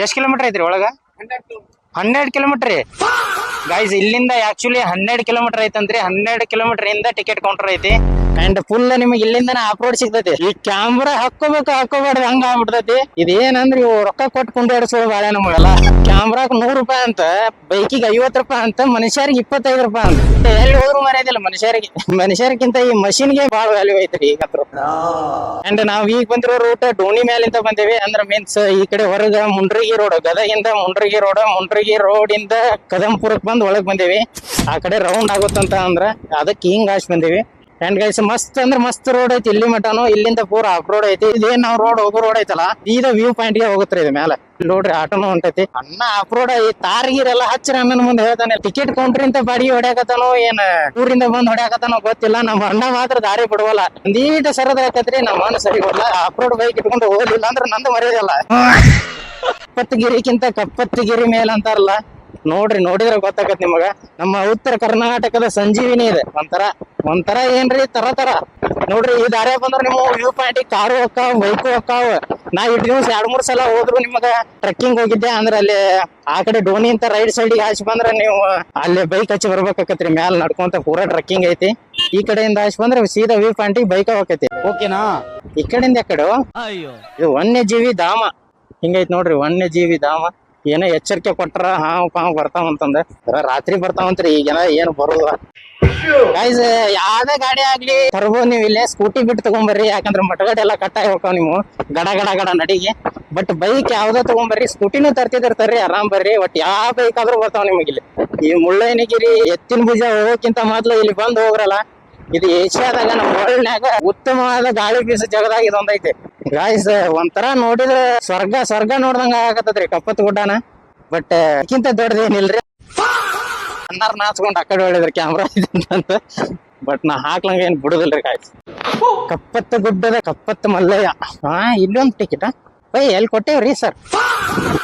ಎಷ್ಟ್ ಕಿಲೋಮೀಟರ್ ಐತ್ರಿ ಒಳಗ? 12 ಕಿಲೋಮೀಟರ್ ರೀ ಗೈಸ್. ಇಲ್ಲಿಂದ ಆಕ್ಚುಲಿ 12 ಕಿಲೋಮೀಟರ್ ಐತಂತ್ರಿ. 12 ಕಿಲೋಮೀಟರ್ ಇಂದ ಟಿಕೆಟ್ ಕೌಂಟರ್ ಐತಿ. ಅಂಡ್ ಫುಲ್ ನಿಮಗೆ ಇಲ್ಲಿಂದ ಆಫ್ ರೋಡ್ ಸಿಗ್ತೈತಿ. ಈ ಕ್ಯಾಮ್ರಾ ಹಾಕೋಬಾರ್ದು ಹಂಗ ಆಗ್ಬಿಡ್ತೈತಿ. ಇದೇನಂದ್ರೆ ಇವು ರೊಕ್ಕ ಕೊಟ್ಟು ಕೊಂಡಾಡಿಸೋ ಬಾಳೆ ನಮಗೆಲ್ಲ. ಕ್ಯಾಮ್ರಾಕ್ 100 ರೂಪಾಯಿ ಅಂತ, ಬೈಕಿಗೆ 50 ರೂಪಾಯಿ ಅಂತ, ಮನುಷ್ಯರಿಗೆ 25 ರೂಪಾಯಿ ಅಂತ. ಎಲ್ಲಿ ಹೋದ್ರು ಮರ್ಯಾದಿಲ್ಲ ಮನುಷ್ಯರಿಗಿಂತ ಈ ಮಷಿನ್ಗೆ ಬಾಳ ವ್ಯಾಲ್ಯೂ ಐತ್ರಿ ಈಗ. ಅಂಡ್ ನಾವ್ ಈಗ ಬಂದಿರೋ ರೂಟ್ ಡೋಣಿ ಮ್ಯಾಲಿಂದ ಬಂದೇವಿ. ಅಂದ್ರ ಮೀನ್ಸ್ ಈ ಕಡೆ ಹೊರಗ ಮುಂಡ್ರಿಗಿ ರೋಡ್, ಗದಗಿಂದ ಮುಂಡ್ರಿಗಿ ರೋಡ್ ಇಂದ ಕದಂಪುರಕ್ ಬಂದ್ ಒಳಗ್ ಬಂದೇವಿ. ಆ ಕಡೆ ರೌಂಡ್ ಆಗುತ್ತಂತ ಅಂದ್ರ ಅದಕ್ಕೆ ಹಿಂಗ್ ಹಾಸ್ ಬಂದೇವಿ. ಅಂಡ್ ಗೈಸ್ ಮಸ್ತ್ ಅಂದ್ರ ಮಸ್ತ್ ರೋಡ್ ಐತಿ ಇಲ್ಲಿ ಮಟನು. ಇಲ್ಲಿಂದ ಪೂರ ಆಫ್ ರೋಡ್ ಐತಿ. ಇದೇನ್ ನಾವ್ ರೋಡ್ ಐತಲ್ಲ, ಇದ ವ್ಯೂ ಪಾಯಿಂಟ್ ಗೆ ಹೋಗುತ್ರಿ ಇದು ಮೇಲೆ. ನೋಡ್ರಿ ಆಟೋನು ಹೊಂಟೈತಿ. ಅಣ್ಣ ಆಫ್ ರೋಡ್ ತಾರ್ಗಿರೆಲ್ಲ ಹಚ್ಚಿರ ಅಣ್ಣನ ಮುಂದೆ ಹೇಳ್ತಾನೆ. ಟಿಕೆಟ್ ಕೌಂಟರ್ ಇಂತ ಬಾಡಿಗೆ ಹೊಡ್ಯಾಕತ್ತಾನೋ ಏನ್ ಊರಿಂದ ಬಂದ್ ಹೊಡ್ಯಾಕತ್ತಾನೋ ಗೊತ್ತಿಲ್ಲ. ನಮ್ಮ ಅಣ್ಣ ಮಾತ್ರ ದಾರಿ ಬಿಡವಲ್ಲ. ಒಂದೀಟ ಸರದ ಹಾಕತ್ರಿ. ನಮ್ಮ ಅಣ್ಣ ಸರಿ ಹೋಗ್ಲ. ಆಫ್ ರೋಡ್ ಬೈಕ್ ಇಟ್ಕೊಂಡು ಹೋಗ್ಲಿಲ್ಲ ಅಂದ್ರೆ ನಂದು ಮರ್ಯಾದಿಲ್ಲ. ಕಪ್ಪತ್ತಗಿರಿಕ್ಕಿಂತ ಕಪ್ಪತ್ತಗಿರಿ ಮೇಲ್ ಅಂತಾರಲ್ಲ, ನೋಡಿದ್ರೆ ಗೊತ್ತಾಗತ್ ನಿಮಗ. ನಮ್ಮ ಉತ್ತರ ಕರ್ನಾಟಕದ ಸಂಜೀವಿನಿ ಇದೆ. ಒಂಥರ ಏನ್ರಿ ತರ ನೋಡ್ರಿ. ಈ ದಾರ್ಯಾಗ ಬಂದ್ರ ನೀವು ವ್ಯೂ ಪಾಯಿಂಟ್ ಕಾರು ಹೋಗ್ತಾವ, ಬೈಕು ಹೋಗ್ತಾವ. ನಾ ಇಟ್ ದಿವ್ಸ 2-3 ಸಲ ಹೋದ್ರು ನಿಮಗ ಟ್ರೆಕ್ಕಿಂಗ್ ಹೋಗಿದ್ದೆ ಅಂದ್ರೆ ಅಲ್ಲಿ ಆ ಕಡೆ ಡೋಣಿ ಅಂತ ರೈಟ್ ಸೈಡ್ ಹಾಸಿ ಬಂದ್ರ ನೀವು ಅಲ್ಲಿ ಬೈಕ್ ಹಚ್ಚಿ ಬರ್ಬೇಕಾಕತ್ರಿ. ಮ್ಯಾಲ ನಡ್ಕೊಂತ ಪೂರಾ ಟ್ರೆಕ್ಕಿಂಗ್ ಐತಿ. ಈ ಕಡೆಯಿಂದ ಹಾಸಿ ಬಂದ್ರೆ ಸೀದಾ ವ್ಯೂ ಪಾಯಿಂಟ್ ಬೈಕ್ ಹೋಗತಿ. ಓಕೆನಾ? ಈ ಕಡೆಯಿಂದ ಯಾಕಡೆ ಇದು ವನ್ಯಜೀವಿ ಧಾಮ ಹಿಂಗೈತಿ ನೋಡ್ರಿ. ವನ್ಯಜೀವಿ ಧಾಮ ಏನೋ ಎಚ್ಚರಿಕೆ ಕೊಟ್ರ ಹಾವು ಪಾವು ಬರ್ತಾವಂತಂದ. ರಾತ್ರಿ ಬರ್ತಾವಂತ್ರಿ. ಈಗೇನ ಏನು ಬರುದ ಗೈಸ್. ಯಾವ್ದೇ ಗಾಡಿ ಆಗ್ಲಿ ತರ್ಬೋದು ನೀವು. ಇಲ್ಲೇ ಸ್ಕೂಟಿ ಬಿಟ್ಟು ತಗೊಂಬರ್ರಿ. ಯಾಕಂದ್ರೆ ಮಟಗಡೆ ಎಲ್ಲ ಕಟ್ಟಾಗಿ ಹೋಗ್ತಾವ ನೀವು ಗಡ ನಡಿಗೆ. ಬಟ್ ಬೈಕ್ ಯಾವ್ದೋ ತಗೊಂಬರ್ರಿ. ಸ್ಕೂಟಿನೂ ತರ್ತಿರ್ತಾರ್ರಿ, ಆರಾಮ್ ಬರ್ರಿ. ಬಟ್ ಯಾವ ಬೈಕ್ ಆದ್ರೂ ಬರ್ತಾವ ನಿಮಗಿಲ್ಲಿ. ಈ ಮುಳ್ಳಯ್ಯನಗಿರಿ ಎತ್ತಿನ ಭುಜ ಹೋಗೋಕ್ಕಿಂತ ಮೊದ್ಲು ಇಲ್ಲಿ ಬಂದ್ ಹೋಗ್ರಲ್ಲ. ಇದು ಏಷ್ಯಾದಾಗ ನಮ್ಮ ವರ್ಲ್ಡ್ನ್ಯಾಗ ಉತ್ತಮವಾದ ಗಾಳಿ ಬೀಸ ಜಗದಾಗ ಇದೊಂದೈತಿ ಗಾಯ್ಸ್. ಒಂಥರ ನೋಡಿದ್ರೆ ಸ್ವರ್ಗ ನೋಡ್ದಂಗ ಆಗತ್ತದ್ರಿ ಕಪ್ಪತ್ ಗುಡ್ಡನ. ಬಟ್ ಅದಕ್ಕಿಂತ ದೊಡ್ಡದೇನಿಲ್ರಿ. ಅನ್ನಾರ ನಾಚ್ಕೊಂಡ್ ಆ ಕಡೆ ಹೊಳಿದ್ರಿ ಕ್ಯಾಮ್ರಾ ಅಂತ. ಬಟ್ ನಾ ಹಾಕ್ಲಂಗ ಏನ್ ಬಿಡುದಿಲ್ರಿ ಗಾಯ್ಸ್. ಕಪ್ಪತ್ತ ಗುಡ್ಡದ ಕಪ್ಪತ್ತ ಮಲ್ಲಯ್ಯ. ಇಲ್ಲೊಂದು ಟಿಕೆಟ್ ಎಲ್ಲಿ ಕೊಟ್ಟೇವ್ರಿ ಸರ್?